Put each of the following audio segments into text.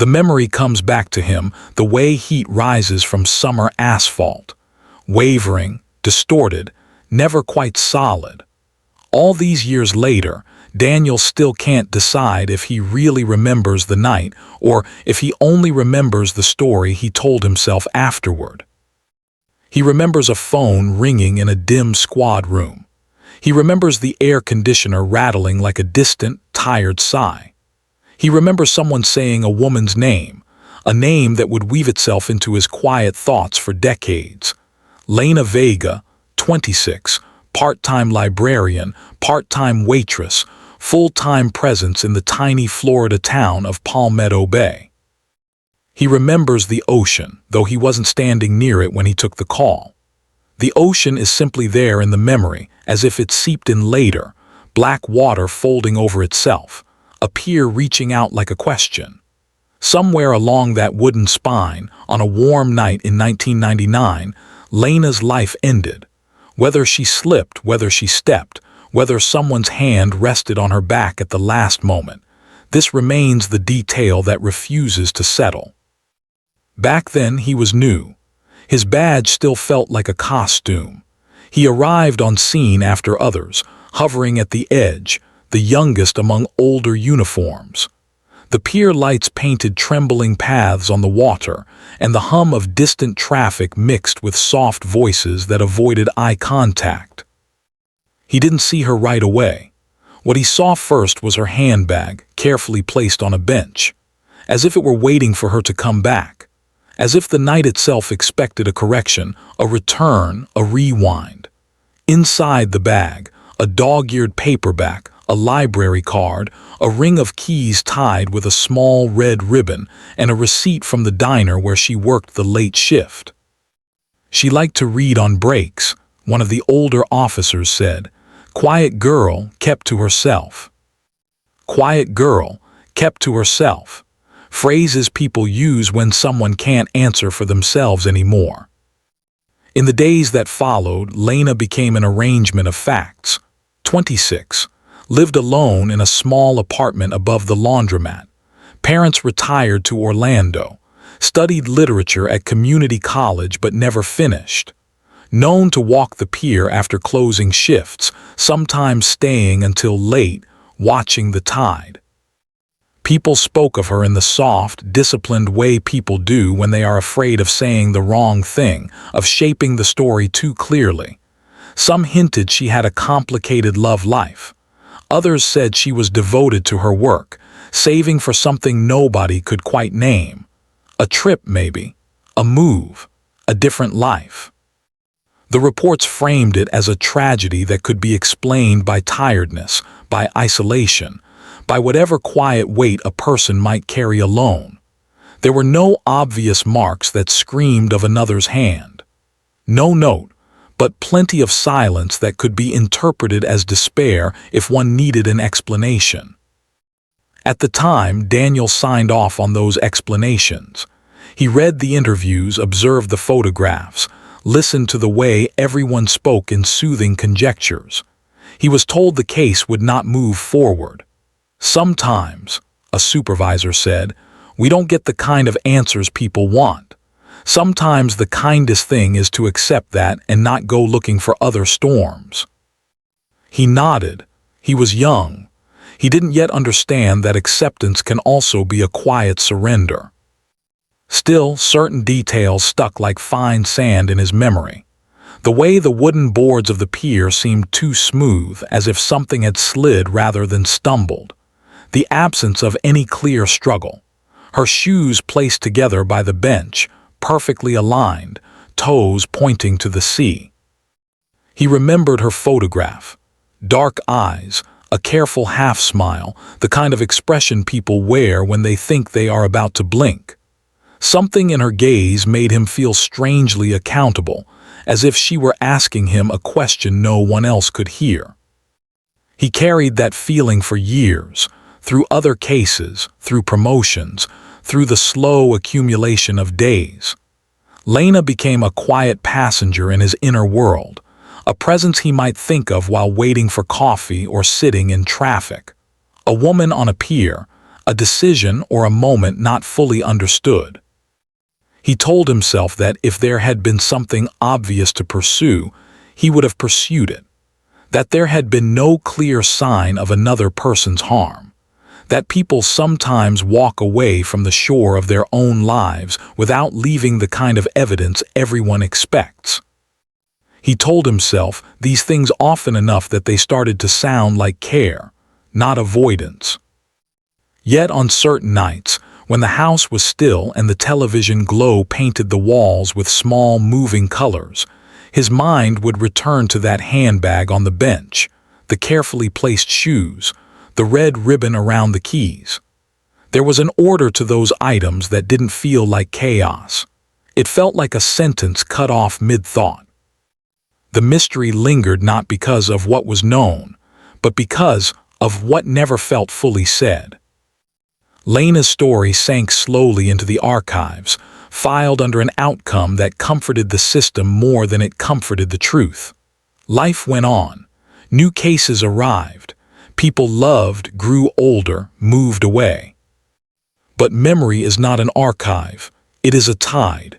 The memory comes back to him the way heat rises from summer asphalt, wavering, distorted, never quite solid. All these years later, Daniel still can't decide if he really remembers the night or if he only remembers the story he told himself afterward. He remembers a phone ringing in a dim squad room. He remembers the air conditioner rattling like a distant, tired sigh. He remembers someone saying a woman's name, a name that would weave itself into his quiet thoughts for decades. Lena Vega, 26, part-time librarian, part-time waitress, full-time presence in the tiny Florida town of Palmetto Bay. He remembers the ocean, though he wasn't standing near it when he took the call. The ocean is simply there in the memory, as if it seeped in later, black water folding over itself, a pier reaching out like a question. Somewhere along that wooden spine, on a warm night in 1999, Lena's life ended. Whether she slipped, whether she stepped, whether someone's hand rested on her back at the last moment, this remains the detail that refuses to settle. Back then he was new. His badge still felt like a costume. He arrived on scene after others, hovering at the edge, the youngest among older uniforms. The pier lights painted trembling paths on the water, and the hum of distant traffic mixed with soft voices that avoided eye contact. He didn't see her right away. What he saw first was her handbag, carefully placed on a bench, as if it were waiting for her to come back, as if the night itself expected a correction, a return, a rewind. Inside the bag, a dog-eared paperback, a library card, a ring of keys tied with a small red ribbon, and a receipt from the diner where she worked the late shift. She liked to read on breaks, one of the older officers said. Quiet girl, kept to herself. Quiet girl, kept to herself. Phrases people use when someone can't answer for themselves anymore. In the days that followed, Lena became an arrangement of facts. 26. Lived alone in a small apartment above the laundromat. Parents retired to Orlando. Studied literature at community college but never finished. Known to walk the pier after closing shifts, sometimes staying until late, watching the tide. People spoke of her in the soft, disciplined way people do when they are afraid of saying the wrong thing, of shaping the story too clearly. Some hinted she had a complicated love life. Others said she was devoted to her work, saving for something nobody could quite name. A trip, maybe. A move. A different life. The reports framed it as a tragedy that could be explained by tiredness, by isolation, by whatever quiet weight a person might carry alone. There were no obvious marks that screamed of another's hand. No note, but plenty of silence that could be interpreted as despair if one needed an explanation. At the time, Daniel signed off on those explanations. He read the interviews, observed the photographs, listened to the way everyone spoke in soothing conjectures. He was told the case would not move forward. Sometimes, a supervisor said, we don't get the kind of answers people want. Sometimes the kindest thing is to accept that and not go looking for other storms. He nodded. He was young. He didn't yet understand that acceptance can also be a quiet surrender. Still, certain details stuck like fine sand in his memory. The way the wooden boards of the pier seemed too smooth, as if something had slid rather than stumbled. The absence of any clear struggle. Her shoes placed together by the bench, perfectly aligned, toes pointing to the sea. He remembered her photograph. Dark eyes, a careful half-smile, the kind of expression people wear when they think they are about to blink. Something in her gaze made him feel strangely accountable, as if she were asking him a question no one else could hear. He carried that feeling for years, through other cases, through promotions, through the slow accumulation of days. Lena became a quiet passenger in his inner world, a presence he might think of while waiting for coffee or sitting in traffic. A woman on a pier, a decision or a moment not fully understood. He told himself that if there had been something obvious to pursue, he would have pursued it, that there had been no clear sign of another person's harm, that people sometimes walk away from the shore of their own lives without leaving the kind of evidence everyone expects. He told himself these things often enough that they started to sound like care, not avoidance. Yet on certain nights, when the house was still and the television glow painted the walls with small moving colors, his mind would return to that handbag on the bench, the carefully placed shoes, the red ribbon around the keys. There was an order to those items that didn't feel like chaos. It felt like a sentence cut off mid-thought. The mystery lingered not because of what was known, but because of what never felt fully said. Lena's story sank slowly into the archives, filed under an outcome that comforted the system more than it comforted the truth. Life went on. New cases arrived. People loved, grew older, moved away. But memory is not an archive. It is a tide.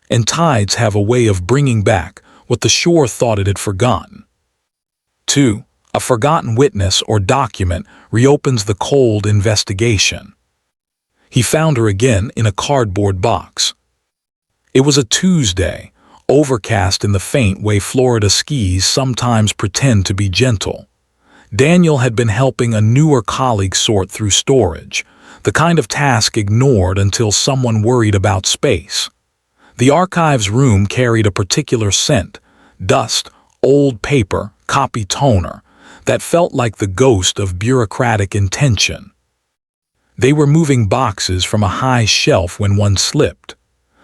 And tides have a way of bringing back what the shore thought it had forgotten. 2. A forgotten witness or document reopens the cold investigation. He found her again in a cardboard box. It was a Tuesday, overcast in the faint way Florida skis sometimes pretend to be gentle. Daniel had been helping a newer colleague sort through storage, the kind of task ignored until someone worried about space. The archives room carried a particular scent, dust, old paper, copy toner, that felt like the ghost of bureaucratic intention. They were moving boxes from a high shelf when one slipped.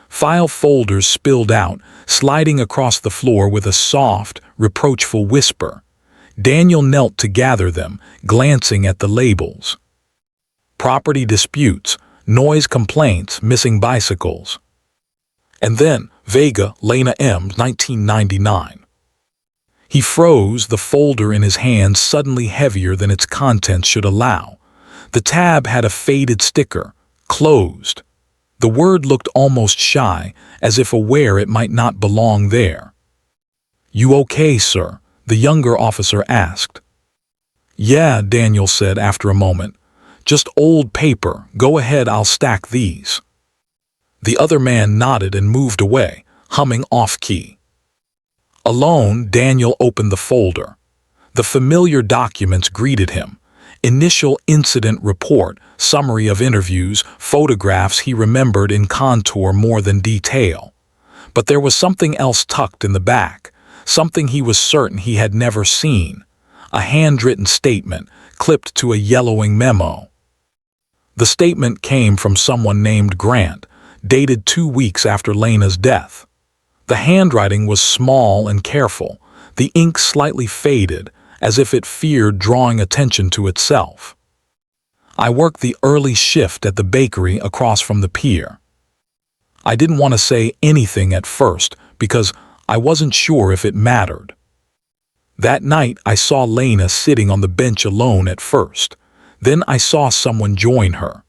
File folders spilled out, sliding across the floor with a soft, reproachful whisper. Daniel knelt to gather them, glancing at the labels. Property disputes, noise complaints, missing bicycles. And then, Vega, Lena M., 1999. He froze, the folder in his hand suddenly heavier than its contents should allow. The tab had a faded sticker, closed. The word looked almost shy, as if aware it might not belong there. "You okay, sir?" the younger officer asked. "Yeah," Daniel said after a moment. "Just old paper. Go ahead, I'll stack these." The other man nodded and moved away, humming off-key. Alone, Daniel opened the folder. The familiar documents greeted him. Initial incident report, summary of interviews, photographs he remembered in contour more than detail. But there was something else tucked in the back, something he was certain he had never seen. A handwritten statement, clipped to a yellowing memo. The statement came from someone named Grant, dated 2 weeks after Lena's death. The handwriting was small and careful, the ink slightly faded, as if it feared drawing attention to itself. "I worked the early shift at the bakery across from the pier." I didn't want to say anything at first because I wasn't sure if it mattered. That night I saw Lena sitting on the bench alone at first. Then I saw someone join her.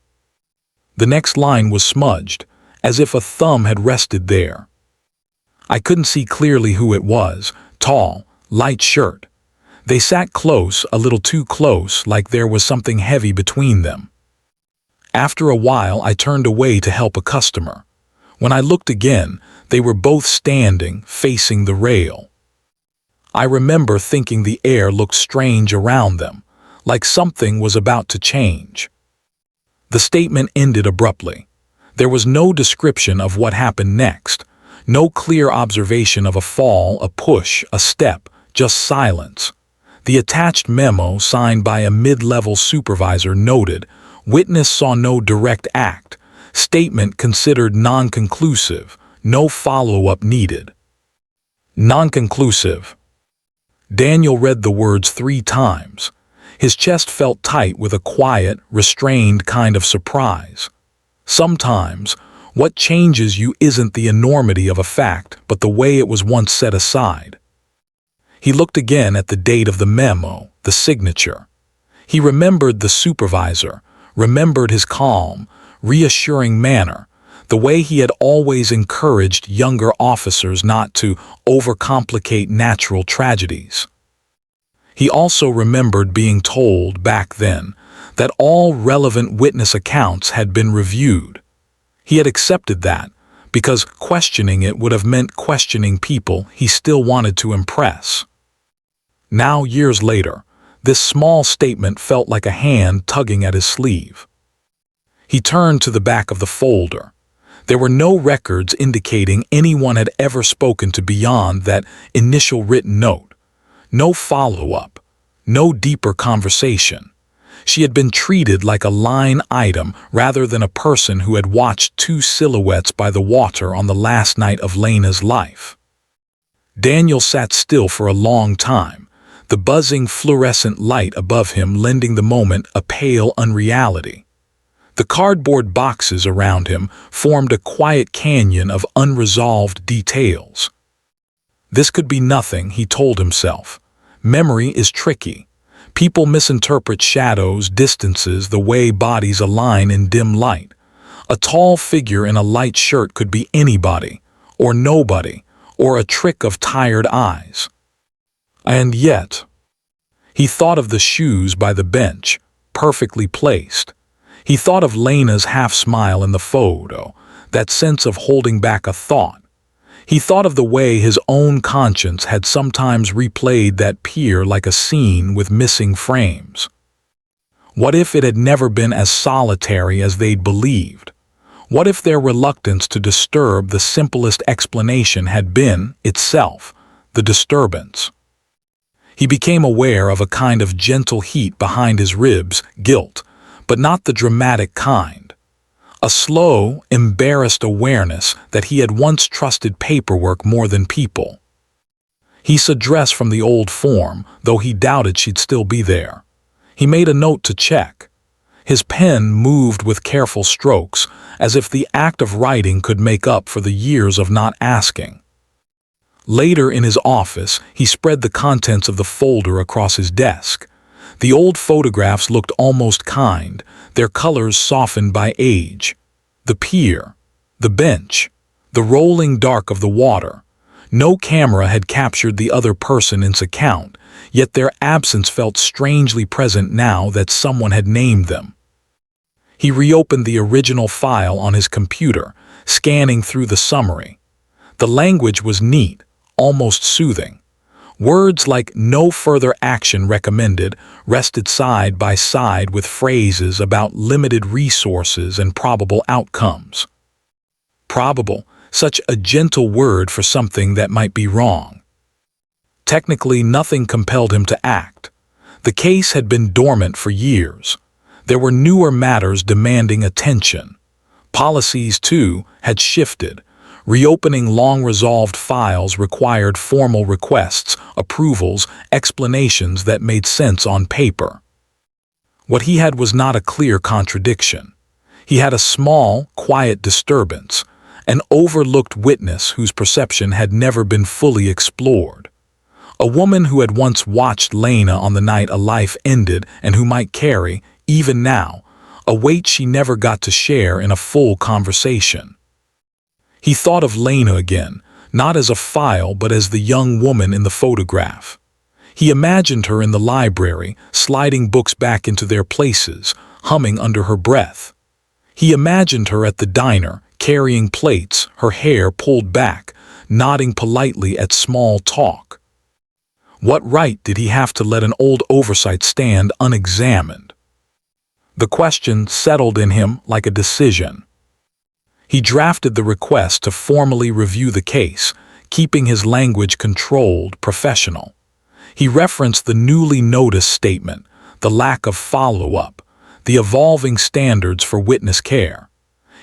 The next line was smudged, as if a thumb had rested there. I couldn't see clearly who it was, tall, light shirt. They sat close, a little too close, like there was something heavy between them. After a while I turned away to help a customer. When I looked again, they were both standing, facing the rail. I remember thinking the air looked strange around them, like something was about to change. The statement ended abruptly. There was no description of what happened next, no clear observation of a fall, a push, a step, just silence. The attached memo, signed by a mid-level supervisor, noted, "Witness saw no direct act. Statement considered non-conclusive. No follow-up needed." Non-conclusive. Daniel read the words 3 times. His chest felt tight with a quiet, restrained kind of surprise. Sometimes, what changes you isn't the enormity of a fact, but the way it was once set aside. He looked again at the date of the memo, the signature. He remembered the supervisor, remembered his calm, reassuring manner, the way he had always encouraged younger officers not to overcomplicate natural tragedies. He also remembered being told back then that all relevant witness accounts had been reviewed. He had accepted that because questioning it would have meant questioning people he still wanted to impress. Now, years later, this small statement felt like a hand tugging at his sleeve. He turned to the back of the folder. There were no records indicating anyone had ever spoken to beyond that initial written note. No follow-up, no deeper conversation. She had been treated like a line item rather than a person who had watched two silhouettes by the water on the last night of Lena's life. Daniel sat still for a long time, the buzzing fluorescent light above him lending the moment a pale unreality. The cardboard boxes around him formed a quiet canyon of unresolved details. This could be nothing, he told himself. Memory is tricky. People misinterpret shadows, distances, the way bodies align in dim light. A tall figure in a light shirt could be anybody, or nobody, or a trick of tired eyes. And yet, he thought of the shoes by the bench, perfectly placed. He thought of Lena's half-smile in the photo, that sense of holding back a thought. He thought of the way his own conscience had sometimes replayed that pier like a scene with missing frames. What if it had never been as solitary as they'd believed? What if their reluctance to disturb the simplest explanation had been, itself, the disturbance? He became aware of a kind of gentle heat behind his ribs, guilt, but not the dramatic kind. A slow, embarrassed awareness that he had once trusted paperwork more than people. He saw dress from the old form, though he doubted she'd still be there. He made a note to check. His pen moved with careful strokes, as if the act of writing could make up for the years of not asking. Later in his office, he spread the contents of the folder across his desk. The old photographs looked almost kind, their colors softened by age. The pier, the bench, the rolling dark of the water. No camera had captured the other person in its account, yet their absence felt strangely present now that someone had named them. He reopened the original file on his computer, scanning through the summary. The language was neat, almost soothing. Words like "no further action recommended" rested side by side with phrases about limited resources and probable outcomes. Probable, such a gentle word for something that might be wrong. Technically, nothing compelled him to act. The case had been dormant for years. There were newer matters demanding attention. Policies, too, had shifted. Reopening long-resolved files required formal requests, approvals, explanations that made sense on paper. What he had was not a clear contradiction. He had a small, quiet disturbance, an overlooked witness whose perception had never been fully explored. A woman who had once watched Lena on the night a life ended and who might carry, even now, a weight she never got to share in a full conversation. He thought of Lena again, not as a file but as the young woman in the photograph. He imagined her in the library, sliding books back into their places, humming under her breath. He imagined her at the diner, carrying plates, her hair pulled back, nodding politely at small talk. What right did he have to let an old oversight stand unexamined? The question settled in him like a decision. He drafted the request to formally review the case, keeping his language controlled, professional. He referenced the newly noticed statement, the lack of follow-up, the evolving standards for witness care.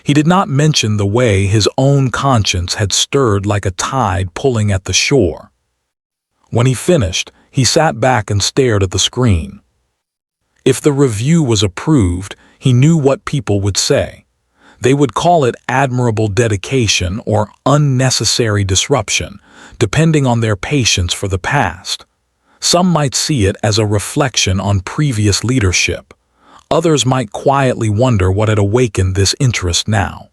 He did not mention the way his own conscience had stirred like a tide pulling at the shore. When he finished, he sat back and stared at the screen. If the review was approved, he knew what people would say. They would call it admirable dedication or unnecessary disruption, depending on their patience for the past. Some might see it as a reflection on previous leadership. Others might quietly wonder what had awakened this interest now.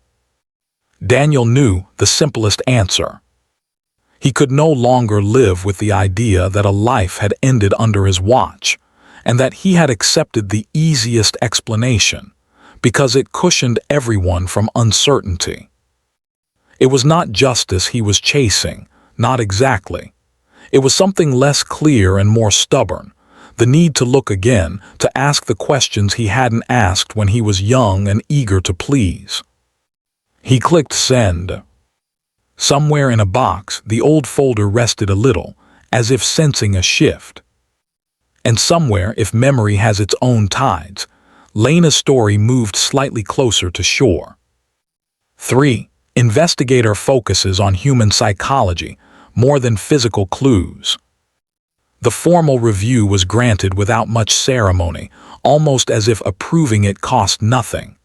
Daniel knew the simplest answer. He could no longer live with the idea that a life had ended under his watch, and that he had accepted the easiest explanation, because it cushioned everyone from uncertainty. It was not justice he was chasing, not exactly. It was something less clear and more stubborn, the need to look again, to ask the questions he hadn't asked when he was young and eager to please. He clicked send. Somewhere in a box, the old folder rested a little, as if sensing a shift. And somewhere, if memory has its own tides, Lena's story moved slightly closer to shore. 3. Investigator focuses on human psychology more than physical clues. The formal review was granted without much ceremony, almost as if approving it cost nothing.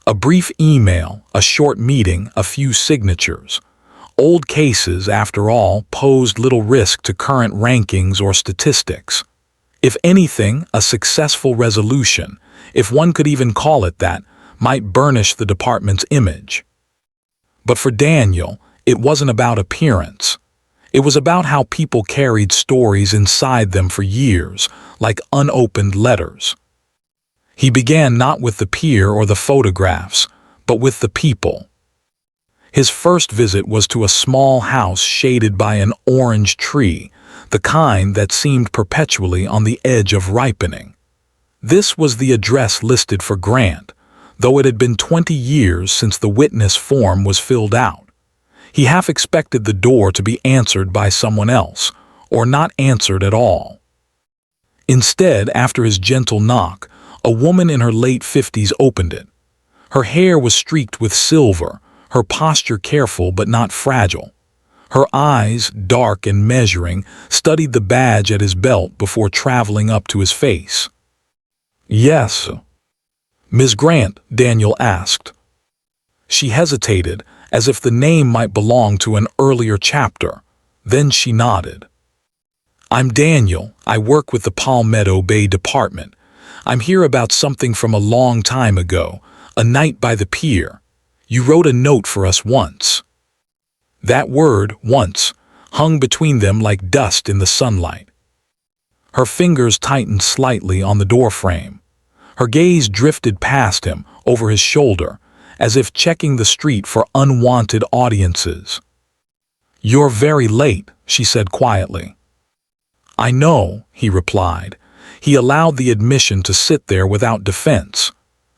A brief email, a short meeting, a few signatures. Old cases, after all, posed little risk to current rankings or statistics. If anything, a successful resolution, if one could even call it that, might burnish the department's image. But for Daniel, it wasn't about appearance. It was about how people carried stories inside them for years, like unopened letters. He began not with the pier or the photographs, but with the people. His first visit was to a small house shaded by an orange tree, the kind that seemed perpetually on the edge of ripening. This was the address listed for Grant, though it had been 20 years since the witness form was filled out. He half expected the door to be answered by someone else, or not answered at all. Instead, after his gentle knock, a woman in her late 50s opened it. Her hair was streaked with silver, her posture careful but not fragile. Her eyes, dark and measuring, studied the badge at his belt before traveling up to his face. "Yes, Ms. Grant," Daniel asked. She hesitated, as if the name might belong to an earlier chapter. Then she nodded. "I'm Daniel. I work with the Palmetto Bay Department. I'm here about something from a long time ago, a night by the pier. You wrote a note for us once." That word, once, hung between them like dust in the sunlight. Her fingers tightened slightly on the doorframe. Her gaze drifted past him, over his shoulder, as if checking the street for unwanted audiences. "You're very late," she said quietly. "I know," he replied. He allowed the admission to sit there without defense.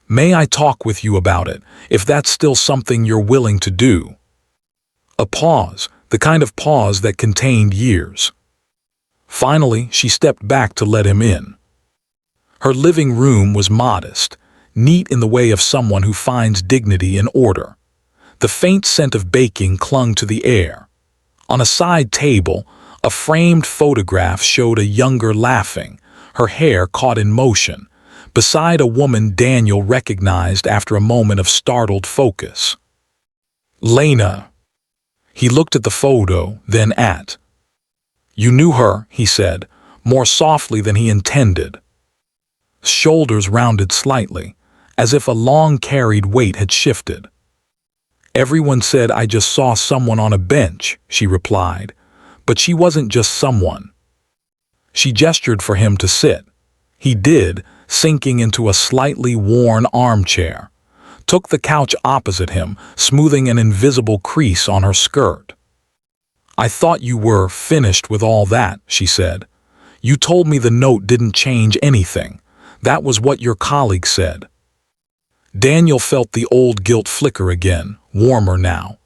"May I talk with you about it, if that's still something you're willing to do?" A pause, the kind of pause that contained years. Finally, she stepped back to let him in. Her living room was modest, neat in the way of someone who finds dignity in order. The faint scent of baking clung to the air. On a side table, a framed photograph showed a younger laughing, her hair caught in motion, beside a woman Daniel recognized after a moment of startled focus. "Lena." He looked at the photo, then at. "You knew her," he said, more softly than he intended. Shoulders rounded slightly, as if a long-carried weight had shifted. "Everyone said I just saw someone on a bench," she replied, "but she wasn't just someone." She gestured for him to sit. He did, sinking into a slightly worn armchair. Took the couch opposite him, smoothing an invisible crease on her skirt. "I thought you were finished with all that," she said. "You told me the note didn't change anything. That was what your colleague said." Daniel felt the old guilt flicker again, warmer now.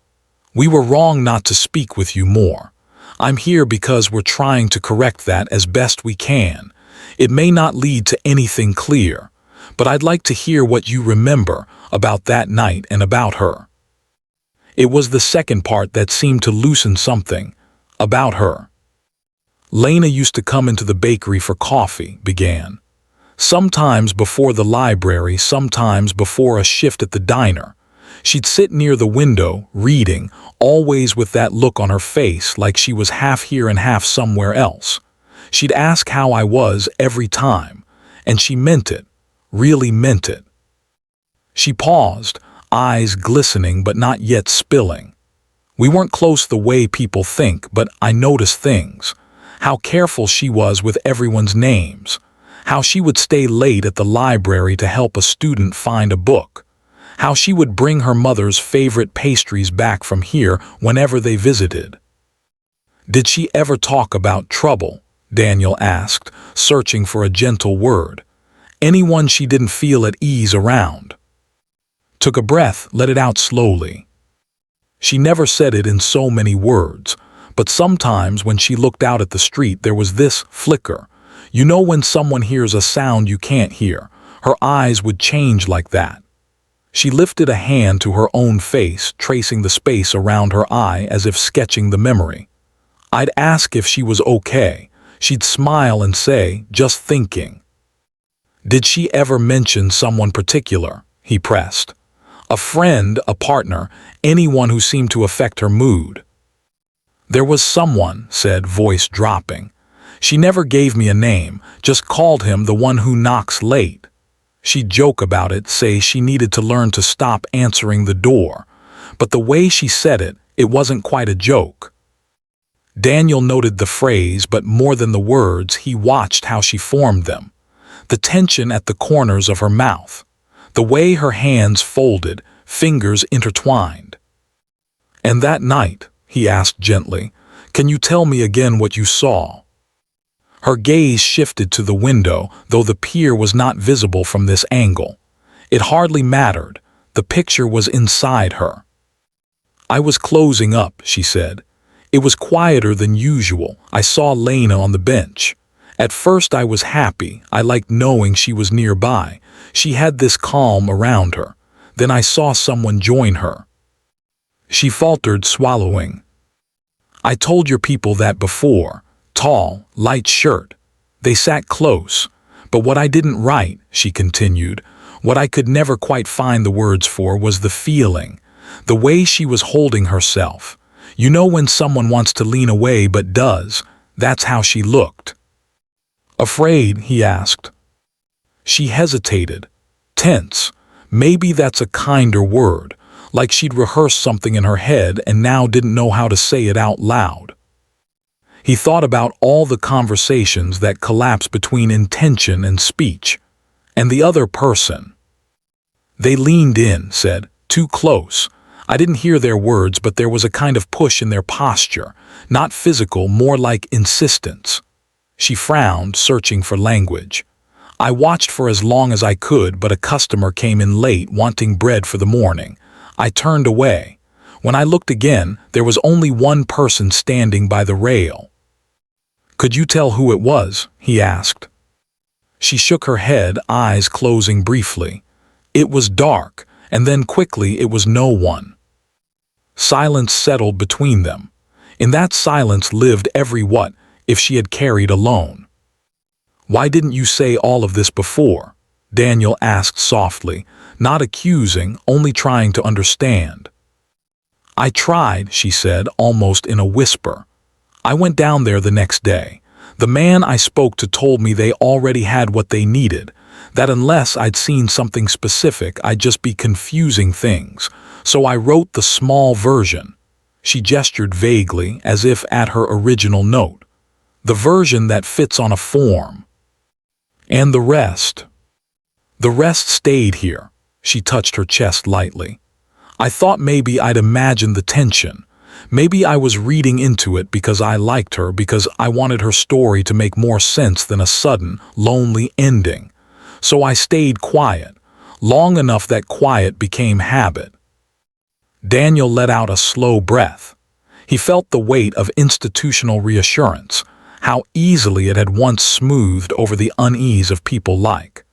"We were wrong not to speak with you more. I'm here because we're trying to correct that as best we can. It may not lead to anything clear, but I'd like to hear what you remember about that night and about her." It was the second part that seemed to loosen something. About her. "Lena used to come into the bakery for coffee," began. "Sometimes before the library, sometimes before a shift at the diner. She'd sit near the window, reading, always with that look on her face like she was half here and half somewhere else. She'd ask how I was every time, and she meant it, really meant it. She paused, eyes glistening but not yet spilling. We weren't close the way people think, but I noticed things. How careful she was with everyone's names. How she would stay late at the library to help a student find a book. How she would bring her mother's favorite pastries back from here whenever they visited. Did she ever talk about trouble? Daniel asked, searching for a gentle word. Anyone she didn't feel at ease around. Took a breath, let it out slowly. She never said it in so many words, but sometimes when she looked out at the street there was this flicker. You know when someone hears a sound you can't hear? Her eyes would change like that. She lifted a hand to her own face, tracing the space around her eye as if sketching the memory. I'd ask if she was okay. She'd smile and say, just thinking. Did she ever mention someone particular? He pressed. A friend, a partner, anyone who seemed to affect her mood. There was someone, said, voice dropping. She never gave me a name, just called him the one who knocks late. She'd joke about it, say she needed to learn to stop answering the door. But the way she said it, it wasn't quite a joke. Daniel noted the phrase, but more than the words, he watched how she formed them. The tension at the corners of her mouth. The way her hands folded, fingers intertwined. And that night, he asked gently, can you tell me again what you saw? Her gaze shifted to the window, though the pier was not visible from this angle. It hardly mattered. The picture was inside her. I was closing up, she said. It was quieter than usual. I saw Lena on the bench. At first I was happy. I liked knowing she was nearby. She had this calm around her. Then I saw someone join her. She faltered, swallowing. I told your people that before. Tall, light shirt. They sat close. But what I didn't write, she continued, what I could never quite find the words for was the feeling. The way she was holding herself. You know when someone wants to lean away but does, that's how she looked. Afraid, he asked. She hesitated. Tense. Maybe that's a kinder word, like she'd rehearsed something in her head and now didn't know how to say it out loud. He thought about all the conversations that collapse between intention and speech, and the other person. They leaned in, said, too close. I didn't hear their words, but there was a kind of push in their posture, not physical, more like insistence. She frowned, searching for language. I watched for as long as I could, but a customer came in late, wanting bread for the morning. I turned away. When I looked again, there was only one person standing by the rail. Could you tell who it was? He asked. She shook her head, eyes closing briefly. It was dark, and then quickly it was no one. Silence settled between them. In that silence lived every what if she had carried alone. Why didn't you say all of this before? Daniel asked softly, not accusing, only trying to understand. I tried, she said, almost in a whisper. I went down there the next day. The man I spoke to told me they already had what they needed, that unless I'd seen something specific, I'd just be confusing things. So I wrote the small version. She gestured vaguely, as if at her original note. The version that fits on a form. And the rest? The rest stayed here. She touched her chest lightly. I thought maybe I'd imagined the tension. Maybe I was reading into it because I liked her, because I wanted her story to make more sense than a sudden, lonely ending. So I stayed quiet, long enough that quiet became habit. Daniel let out a slow breath. He felt the weight of institutional reassurance, how easily it had once smoothed over the unease of people like.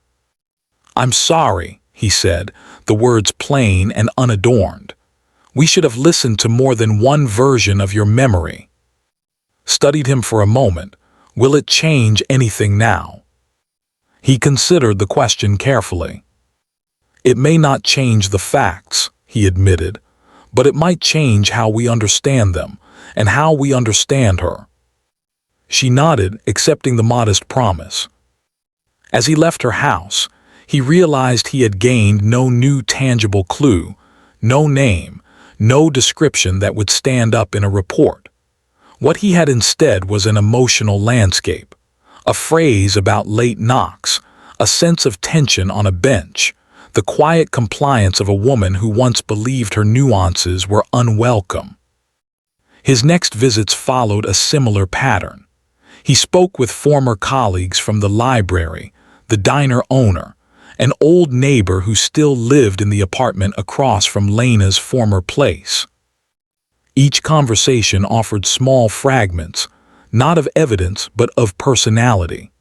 I'm sorry, he said, the words plain and unadorned. We should have listened to more than one version of your memory. Studied him for a moment. Will it change anything now? He considered the question carefully. It may not change the facts, he admitted, but it might change how we understand them, and how we understand her. She nodded, accepting the modest promise. As he left her house, He realized he had gained no new tangible clue, no name, no description that would stand up in a report. What he had instead was an emotional landscape, a phrase about late knocks, a sense of tension on a bench, the quiet compliance of a woman who once believed her nuances were unwelcome. His next visits followed a similar pattern. He spoke with former colleagues from the library, the diner owner, an old neighbor who still lived in the apartment across from Lena's former place. Each conversation offered small fragments, not of evidence but of personality.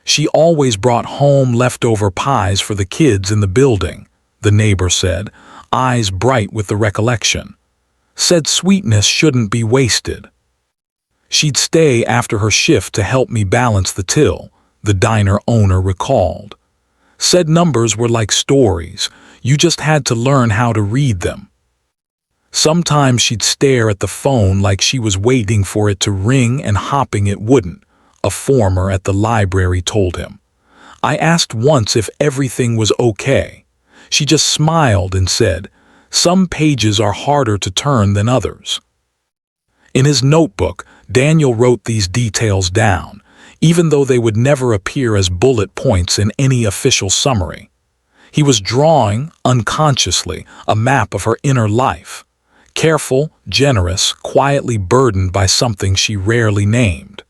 She always brought home leftover pies for the kids in the building, the neighbor said, eyes bright with the recollection. Said sweetness shouldn't be wasted. She'd stay after her shift to help me balance the till, the diner owner recalled. Said numbers were like stories, you just had to learn how to read them. Sometimes she'd stare at the phone like she was waiting for it to ring and hoping it wouldn't, a former at the library told him. I asked once if everything was okay. She just smiled and said, some pages are harder to turn than others. In his notebook, Daniel wrote these details down, even though they would never appear as bullet points in any official summary. He was drawing, unconsciously, a map of her inner life. Careful, generous, quietly burdened by something she rarely named.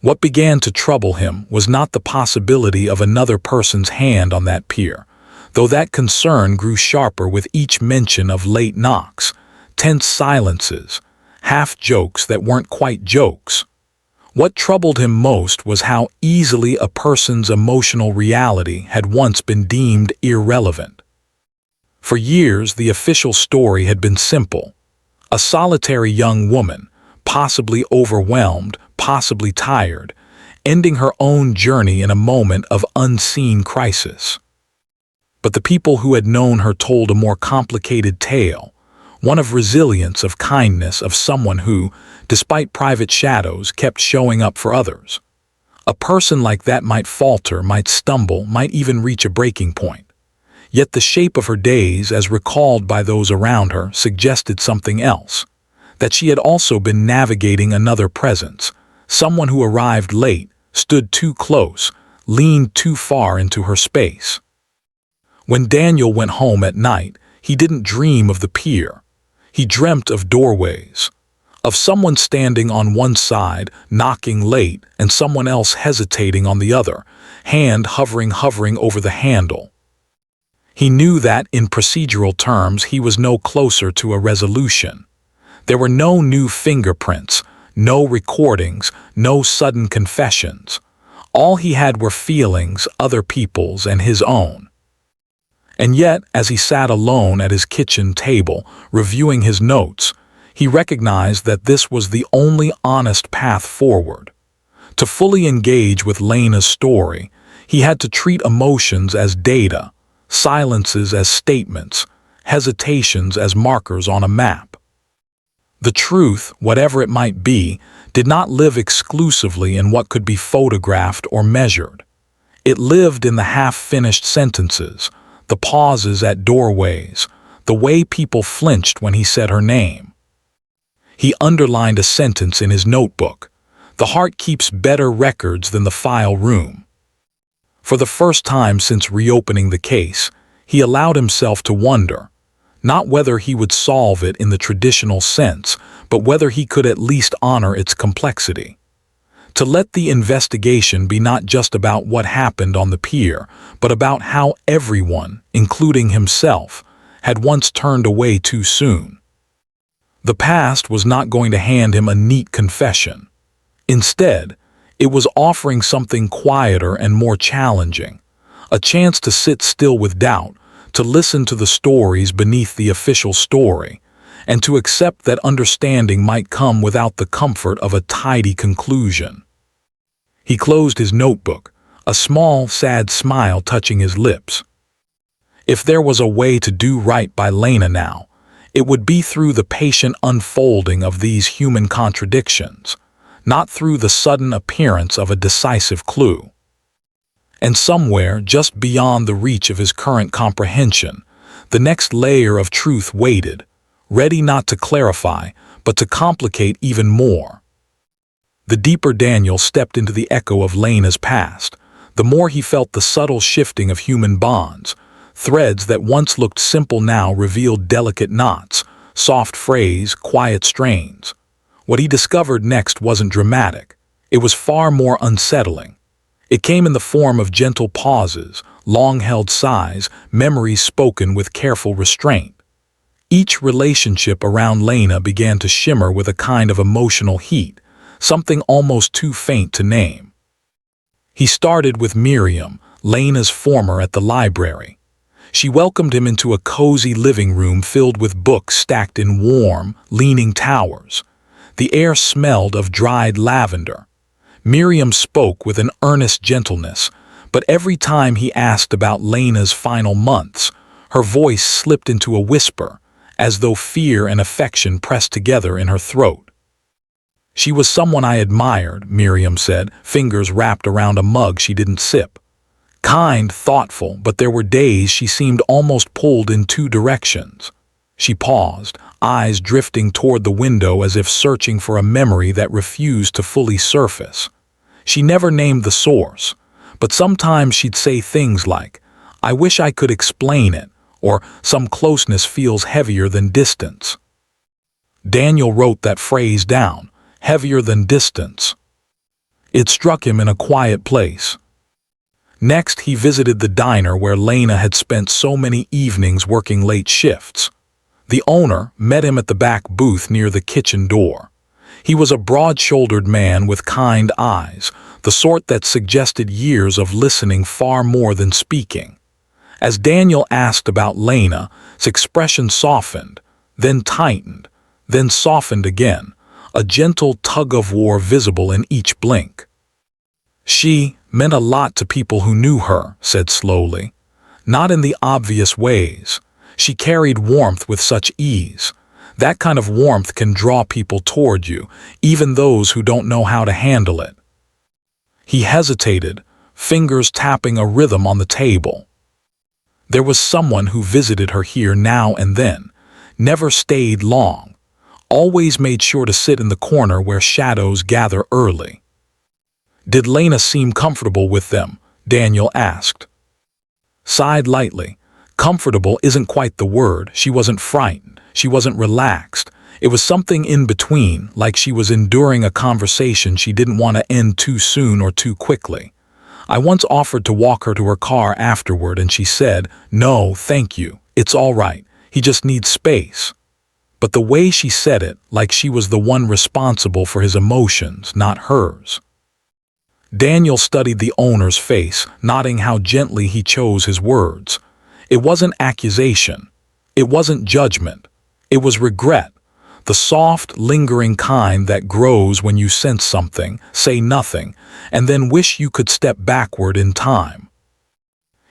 What began to trouble him was not the possibility of another person's hand on that pier, though that concern grew sharper with each mention of late knocks, tense silences, half-jokes that weren't quite jokes. What troubled him most was how easily a person's emotional reality had once been deemed irrelevant. For years, the official story had been simple. A solitary young woman, possibly overwhelmed, possibly tired, ending her own journey in a moment of unseen crisis. But the people who had known her told a more complicated tale, one of resilience, of kindness, of someone who, despite private shadows, kept showing up for others. A person like that might falter, might stumble, might even reach a breaking point. Yet the shape of her days, as recalled by those around her, suggested something else, that she had also been navigating another presence, someone who arrived late, stood too close, leaned too far into her space. When Daniel went home at night, he didn't dream of the pier. He dreamt of doorways, of someone standing on one side, knocking late, and someone else hesitating on the other, hand hovering over the handle. He knew that, in procedural terms, he was no closer to a resolution. There were no new fingerprints, no recordings, no sudden confessions. All he had were feelings, other people's and his own. And yet, as he sat alone at his kitchen table, reviewing his notes, he recognized that this was the only honest path forward. To fully engage with Lena's story, he had to treat emotions as data, silences as statements, hesitations as markers on a map. The truth, whatever it might be, did not live exclusively in what could be photographed or measured. It lived in the half-finished sentences, the pauses at doorways, the way people flinched when he said her name. He underlined a sentence in his notebook. The heart keeps better records than the file room. For the first time since reopening the case, he allowed himself to wonder, not whether he would solve it in the traditional sense, but whether he could at least honor its complexity. To let the investigation be not just about what happened on the pier, but about how everyone, including himself, had once turned away too soon. The past was not going to hand him a neat confession. Instead, it was offering something quieter and more challenging, a chance to sit still with doubt, to listen to the stories beneath the official story, and to accept that understanding might come without the comfort of a tidy conclusion. He closed his notebook, a small, sad smile touching his lips. If there was a way to do right by Lena now, it would be through the patient unfolding of these human contradictions, not through the sudden appearance of a decisive clue. And somewhere, just beyond the reach of his current comprehension, the next layer of truth waited, ready not to clarify, but to complicate even more. The deeper Daniel stepped into the echo of Lena's past, the more he felt the subtle shifting of human bonds. Threads that once looked simple now revealed delicate knots, soft phrase, quiet strains. What he discovered next wasn't dramatic. It was far more unsettling. It came in the form of gentle pauses, long-held sighs, memories spoken with careful restraint. Each relationship around Lena began to shimmer with a kind of emotional heat, something almost too faint to name. He started with Miriam, Lena's former at the library. She welcomed him into a cozy living room filled with books stacked in warm, leaning towers. The air smelled of dried lavender. Miriam spoke with an earnest gentleness, but every time he asked about Lena's final months, her voice slipped into a whisper, as though fear and affection pressed together in her throat. "She was someone I admired," Miriam said, fingers wrapped around a mug she didn't sip. Kind, thoughtful, but there were days she seemed almost pulled in two directions. She paused, eyes drifting toward the window as if searching for a memory that refused to fully surface. She never named the source, but sometimes she'd say things like, "I wish I could explain it," or "some closeness feels heavier than distance." Daniel wrote that phrase down, heavier than distance. It struck him in a quiet place. Next, he visited the diner where Lena had spent so many evenings working late shifts. The owner met him at the back booth near the kitchen door. He was a broad-shouldered man with kind eyes, the sort that suggested years of listening far more than speaking. As Daniel asked about Lena, his expression softened, then tightened, then softened again, a gentle tug-of-war visible in each blink. "She meant a lot to people who knew her," said slowly. "Not in the obvious ways. She carried warmth with such ease. That kind of warmth can draw people toward you, even those who don't know how to handle it." He hesitated, fingers tapping a rhythm on the table. There was someone who visited her here now and then, never stayed long, always made sure to sit in the corner where shadows gather early. "Did Lena seem comfortable with them?" Daniel asked. Sighed lightly. Comfortable isn't quite the word. She wasn't frightened. She wasn't relaxed. It was something in between, like she was enduring a conversation she didn't want to end too soon or too quickly. "I once offered to walk her to her car afterward and she said, 'No, thank you. It's all right. He just needs space.' But the way she said it, like she was the one responsible for his emotions, not hers." Daniel studied the owner's face, noting how gently he chose his words. It wasn't accusation. It wasn't judgment. It was regret, the soft, lingering kind that grows when you sense something, say nothing, and then wish you could step backward in time.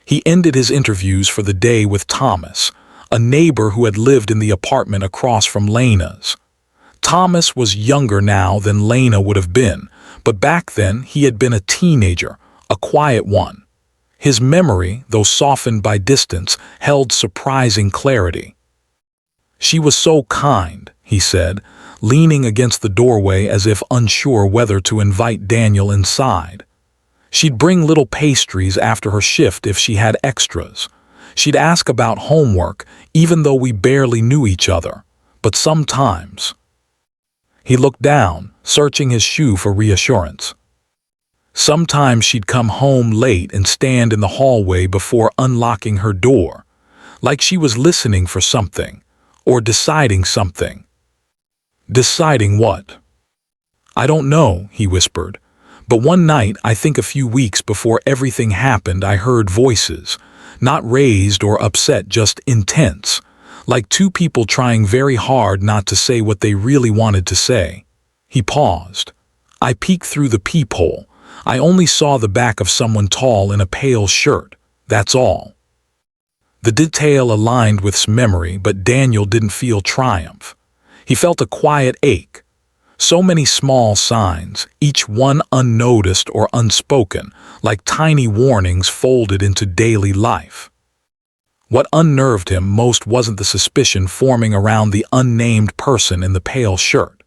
He ended his interviews for the day with Thomas, a neighbor who had lived in the apartment across from Lena's. Thomas was younger now than Lena would have been, but back then he had been a teenager, a quiet one. His memory, though softened by distance, held surprising clarity. "She was so kind," he said, leaning against the doorway as if unsure whether to invite Daniel inside. "She'd bring little pastries after her shift if she had extras. She'd ask about homework, even though we barely knew each other. But sometimes—" He looked down, searching his shoe for reassurance. "Sometimes she'd come home late and stand in the hallway before unlocking her door, like she was listening for something, or deciding something." "Deciding what?" "I don't know," he whispered. "But one night, I think a few weeks before everything happened, I heard voices, not raised or upset, just intense, like two people trying very hard not to say what they really wanted to say." He paused. "I peeked through the peephole. I only saw the back of someone tall in a pale shirt. That's all." The detail aligned with his memory, but Daniel didn't feel triumph. He felt a quiet ache. So many small signs, each one unnoticed or unspoken, like tiny warnings folded into daily life. What unnerved him most wasn't the suspicion forming around the unnamed person in the pale shirt.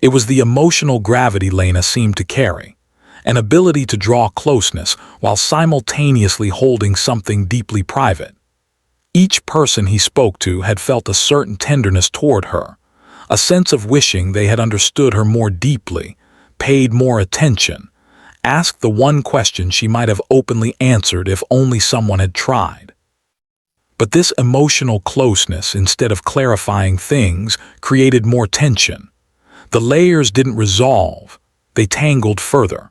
It was the emotional gravity Lena seemed to carry, an ability to draw closeness while simultaneously holding something deeply private. Each person he spoke to had felt a certain tenderness toward her, a sense of wishing they had understood her more deeply, paid more attention, asked the one question she might have openly answered if only someone had tried. But this emotional closeness, instead of clarifying things, created more tension. The layers didn't resolve, they tangled further.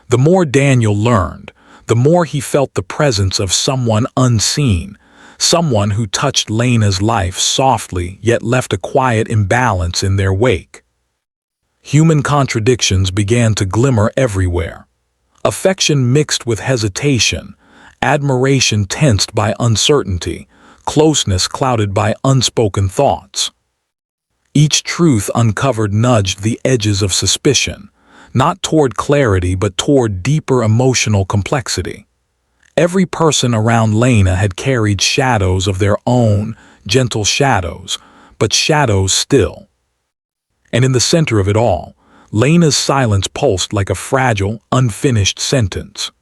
The more Daniel learned, the more he felt the presence of someone unseen, someone who touched Lena's life softly yet left a quiet imbalance in their wake. Human contradictions began to glimmer everywhere. Affection mixed with hesitation, admiration tensed by uncertainty, closeness clouded by unspoken thoughts. Each truth uncovered nudged the edges of suspicion, not toward clarity but toward deeper emotional complexity. Every person around Lena had carried shadows of their own, gentle shadows, but shadows still. And in the center of it all, Lena's silence pulsed like a fragile, unfinished sentence.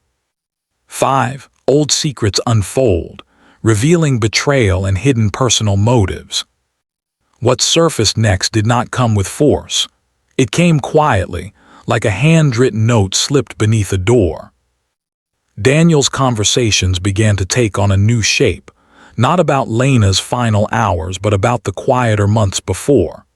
5. Old secrets unfold, revealing betrayal and hidden personal motives. What surfaced next did not come with force. It came quietly, like a handwritten note slipped beneath a door. Daniel's conversations began to take on a new shape, not about Lena's final hours but about the quieter months before.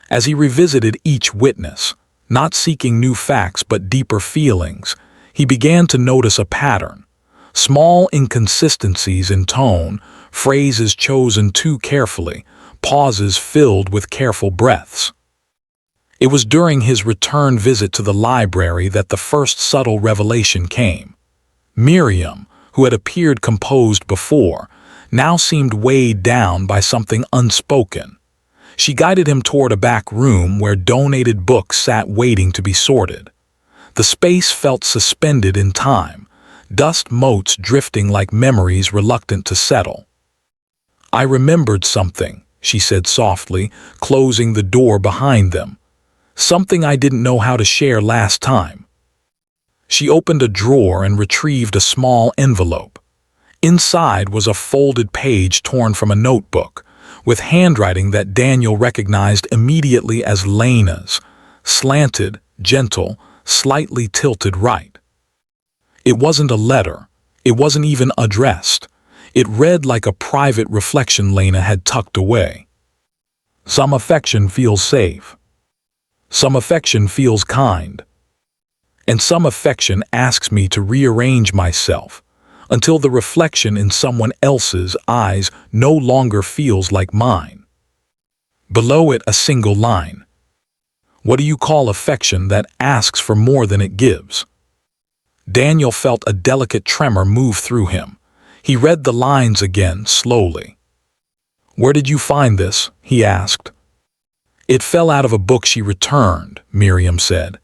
As he revisited each witness, not seeking new facts but deeper feelings, he began to notice a pattern. Small inconsistencies in tone, phrases chosen too carefully, pauses filled with careful breaths. It was during his return visit to the library that the first subtle revelation came. Miriam, who had appeared composed before, now seemed weighed down by something unspoken. She guided him toward a back room where donated books sat waiting to be sorted. The space felt suspended in time, dust motes drifting like memories reluctant to settle. "I remembered something," she said softly, closing the door behind them. "Something I didn't know how to share last time." She opened a drawer and retrieved a small envelope. Inside was a folded page torn from a notebook, with handwriting that Daniel recognized immediately as Lena's, slanted, gentle, slightly tilted right. It wasn't a letter. It wasn't even addressed. It read like a private reflection Lena had tucked away. "Some affection feels safe. Some affection feels kind. And some affection asks me to rearrange myself until the reflection in someone else's eyes no longer feels like mine." Below it, a single line. "What do you call affection that asks for more than it gives?" Daniel felt a delicate tremor move through him. He read the lines again, slowly. "Where did you find this?" he asked. "It fell out of a book she returned," Miriam said.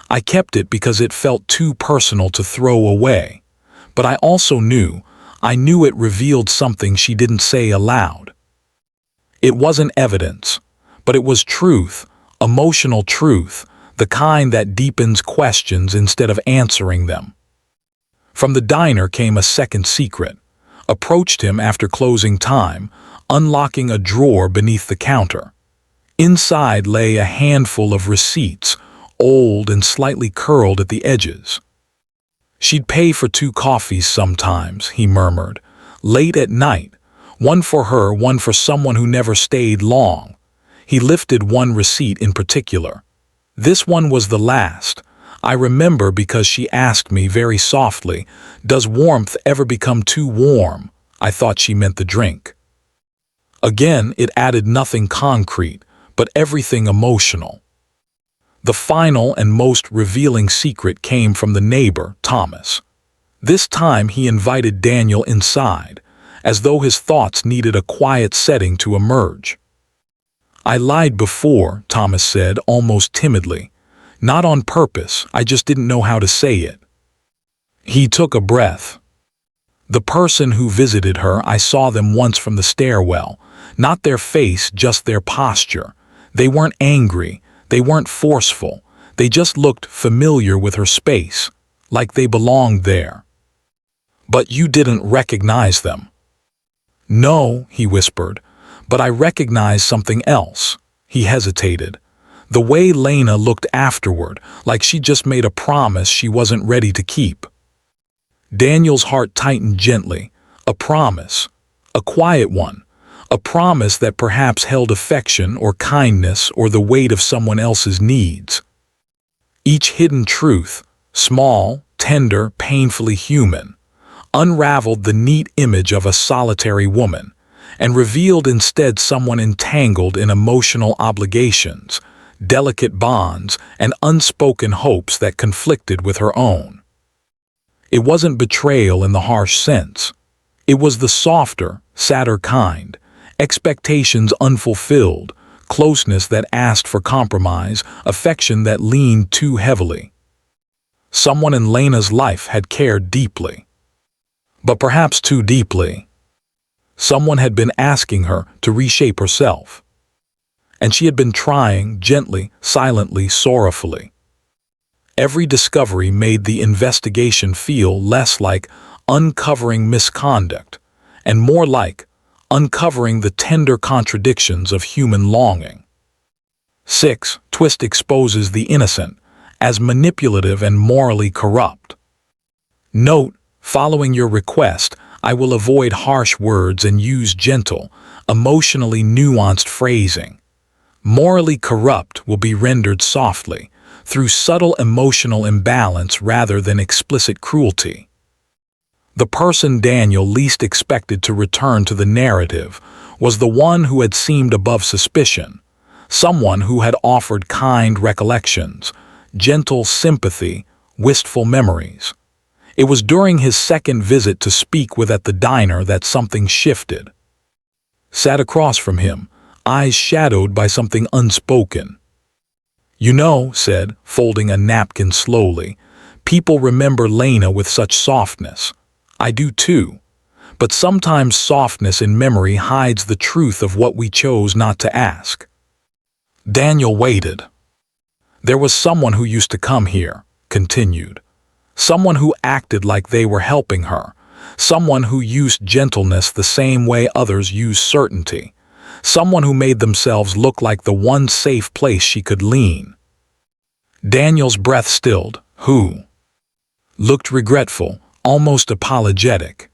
"I kept it because it felt too personal to throw away. But I also knew it revealed something she didn't say aloud. It wasn't evidence, but it was truth, emotional truth, the kind that deepens questions instead of answering them." From the diner came a second secret. Approached him after closing time, unlocking a drawer beneath the counter. Inside lay a handful of receipts, old and slightly curled at the edges. "She'd pay for 2 coffees sometimes," he murmured, "late at night, one for her, one for someone who never stayed long." He lifted one receipt in particular. "This one was the last. I remember because she asked me very softly, 'Does warmth ever become too warm?' I thought she meant the drink." Again, it added nothing concrete, but everything emotional. The final and most revealing secret came from the neighbor, Thomas. This time he invited Daniel inside, as though his thoughts needed a quiet setting to emerge. I lied before, Thomas said, almost timidly. Not on purpose, I just didn't know how to say it. He took a breath. The person who visited her, I saw them once from the stairwell. Not their face, just their posture. They weren't angry, they weren't forceful. They just looked familiar with her space, like they belonged there. But you didn't recognize them. No, he whispered, but I recognized something else. He hesitated. The way Lena looked afterward, like she just made a promise she wasn't ready to keep. Daniel's heart tightened gently. A promise. A quiet one. A promise that perhaps held affection or kindness or the weight of someone else's needs. Each hidden truth, small, tender, painfully human, unraveled the neat image of a solitary woman and revealed instead someone entangled in emotional obligations, delicate bonds, and unspoken hopes that conflicted with her own. It wasn't betrayal in the harsh sense. It was the softer, sadder kind, expectations unfulfilled, closeness that asked for compromise, affection that leaned too heavily. Someone in Lena's life had cared deeply. But perhaps too deeply. Someone had been asking her to reshape herself. And she had been trying, gently, silently, sorrowfully. Every discovery made the investigation feel less like uncovering misconduct and more like uncovering the tender contradictions of human longing. 6. Twist exposes the innocent as manipulative and morally corrupt. Note, following your request, I will avoid harsh words and use gentle, emotionally nuanced phrasing. Morally corrupt will be rendered softly, through subtle emotional imbalance rather than explicit cruelty. The person Daniel least expected to return to the narrative was the one who had seemed above suspicion, someone who had offered kind recollections, gentle sympathy, wistful memories. It was during his second visit to speak with at the diner that something shifted. Sat across from him, eyes shadowed by something unspoken. You know, said, folding a napkin slowly, people remember Lena with such softness. I do too. But sometimes softness in memory hides the truth of what we chose not to ask. Daniel waited. There was someone who used to come here, continued. Someone who acted like they were helping her. Someone who used gentleness the same way others use certainty. Someone who made themselves look like the one safe place she could lean. Daniel's breath stilled. Who? Looked regretful, almost apologetic.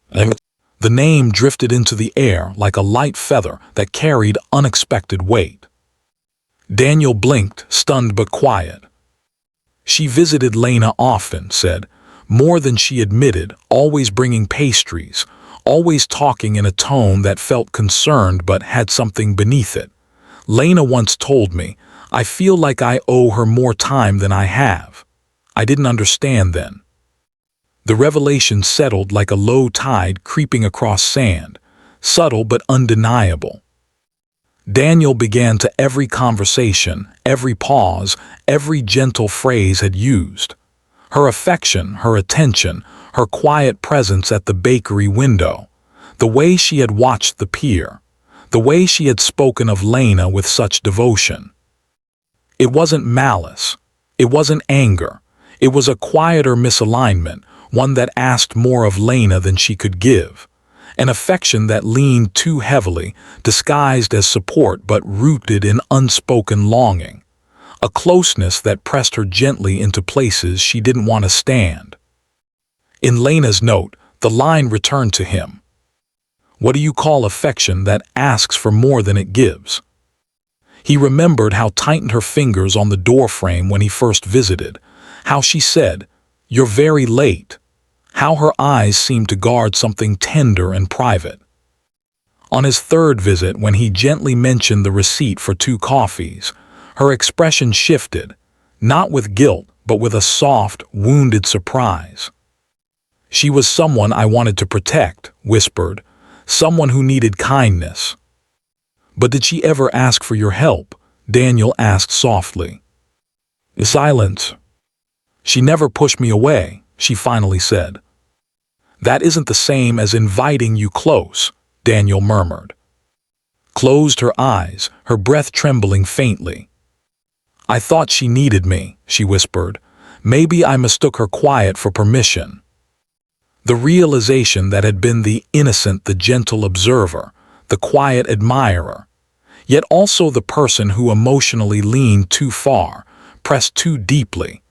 The name drifted into the air like a light feather that carried unexpected weight. Daniel blinked, stunned but quiet. She visited Lena often, said, more than she admitted, always bringing pastries, always talking in a tone that felt concerned but had something beneath it. Lena once told me, I feel like I owe her more time than I have. I didn't understand then. The revelation settled like a low tide creeping across sand, subtle but undeniable. Daniel began to every conversation, every pause, every gentle phrase had used. Her affection, her attention, her quiet presence at the bakery window, the way she had watched the pier, the way she had spoken of Lena with such devotion. It wasn't malice, it wasn't anger, it was a quieter misalignment, one that asked more of Lena than she could give. An affection that leaned too heavily, disguised as support but rooted in unspoken longing. A closeness that pressed her gently into places she didn't want to stand. In Lena's note, the line returned to him. What do you call affection that asks for more than it gives? He remembered how tightened her fingers on the doorframe when he first visited, how she said, "You're very late," how her eyes seemed to guard something tender and private. On his third visit, when he gently mentioned the receipt for 2 coffees, her expression shifted, not with guilt, but with a soft, wounded surprise. She was someone I wanted to protect, whispered, someone who needed kindness. "But did she ever ask for your help?" Daniel asked softly. Silence. "She never pushed me away," she finally said. "That isn't the same as inviting you close," Daniel murmured. Closed her eyes, her breath trembling faintly. "I thought she needed me," she whispered. "Maybe I mistook her quiet for permission." The realization that had been the innocent, the gentle observer, the quiet admirer, yet also the person who emotionally leaned too far, pressed too deeply,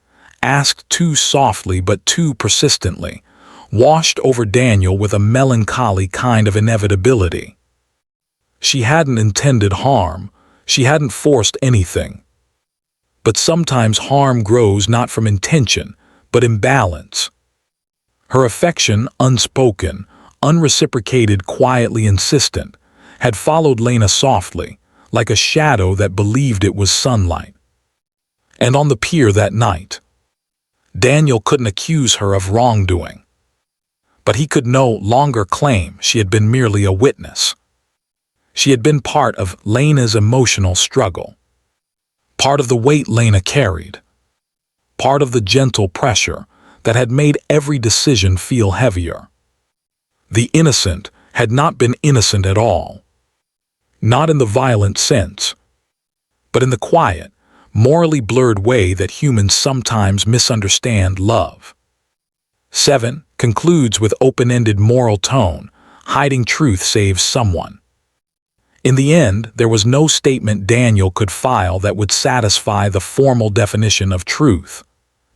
asked too softly but too persistently, washed over Daniel with a melancholy kind of inevitability. She hadn't intended harm, she hadn't forced anything. But sometimes harm grows not from intention, but imbalance. Her affection, unspoken, unreciprocated, quietly insistent, had followed Lena softly, like a shadow that believed it was sunlight. And on the pier that night, Daniel couldn't accuse her of wrongdoing. But he could no longer claim she had been merely a witness. She had been part of Lena's emotional struggle, part of the weight Lena carried, part of the gentle pressure that had made every decision feel heavier. The innocent had not been innocent at all. Not in the violent sense, but in the quiet, morally blurred way that humans sometimes misunderstand love. 7 concludes with open-ended moral tone, hiding truth saves someone. In the end, there was no statement Daniel could file that would satisfy the formal definition of truth.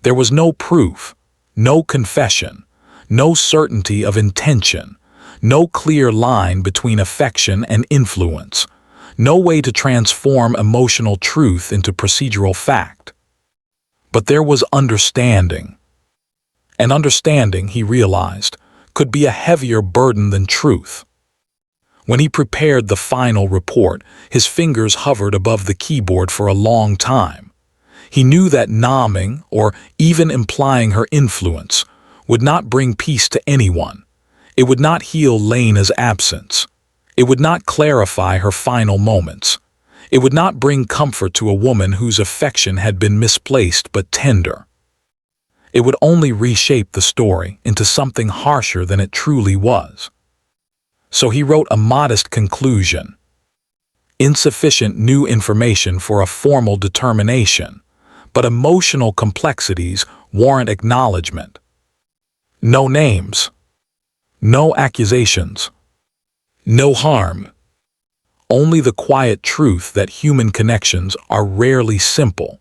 There was no proof, no confession, no certainty of intention, no clear line between affection and influence, no way to transform emotional truth into procedural fact. But there was understanding. And understanding, he realized, could be a heavier burden than truth. When he prepared the final report, his fingers hovered above the keyboard for a long time. He knew that nomming, or even implying her influence, would not bring peace to anyone. It would not heal Lena's absence. It would not clarify her final moments. It would not bring comfort to a woman whose affection had been misplaced but tender. It would only reshape the story into something harsher than it truly was. So he wrote a modest conclusion. Insufficient new information for a formal determination, but emotional complexities warrant acknowledgement. No names. No accusations. No harm. Only the quiet truth that human connections are rarely simple,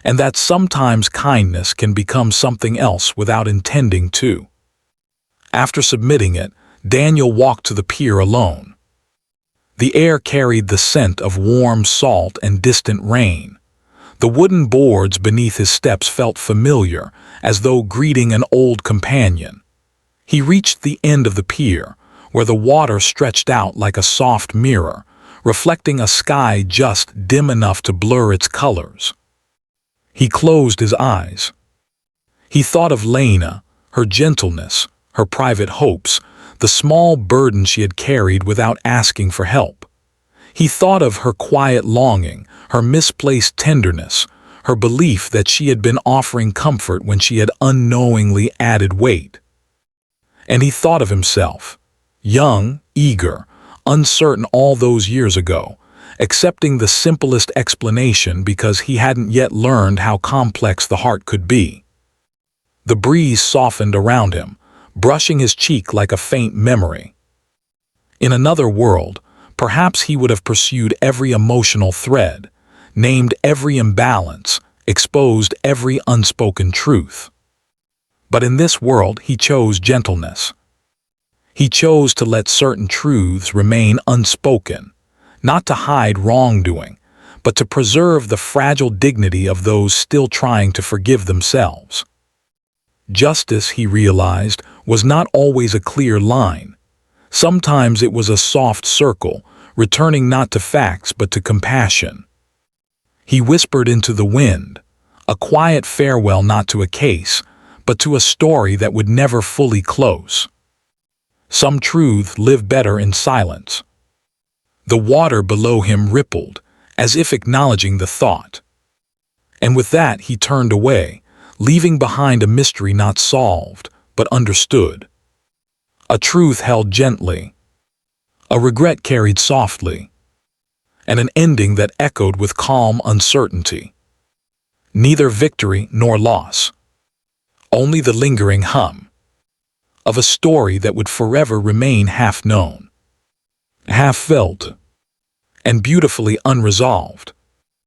and that sometimes kindness can become something else without intending to. After submitting it, Daniel walked to the pier alone. The air carried the scent of warm salt and distant rain. The wooden boards beneath his steps felt familiar, as though greeting an old companion. He reached the end of the pier, where the water stretched out like a soft mirror, reflecting a sky just dim enough to blur its colors. He closed his eyes. He thought of Lena, her gentleness, her private hopes, the small burden she had carried without asking for help. He thought of her quiet longing, her misplaced tenderness, her belief that she had been offering comfort when she had unknowingly added weight. And he thought of himself, young, eager, uncertain all those years ago, accepting the simplest explanation because he hadn't yet learned how complex the heart could be. The breeze softened around him, brushing his cheek like a faint memory. In another world, perhaps he would have pursued every emotional thread, named every imbalance, exposed every unspoken truth. But in this world, he chose gentleness. He chose to let certain truths remain unspoken, not to hide wrongdoing, but to preserve the fragile dignity of those still trying to forgive themselves. Justice, he realized, was not always a clear line. Sometimes it was a soft circle, returning not to facts but to compassion. He whispered into the wind, a quiet farewell not to a case, but to a story that would never fully close. Some truths live better in silence. The water below him rippled, as if acknowledging the thought. And with that he turned away, leaving behind a mystery not solved, but understood. A truth held gently, a regret carried softly, and an ending that echoed with calm uncertainty. Neither victory nor loss, only the lingering hum of a story that would forever remain half known, half felt, and beautifully unresolved.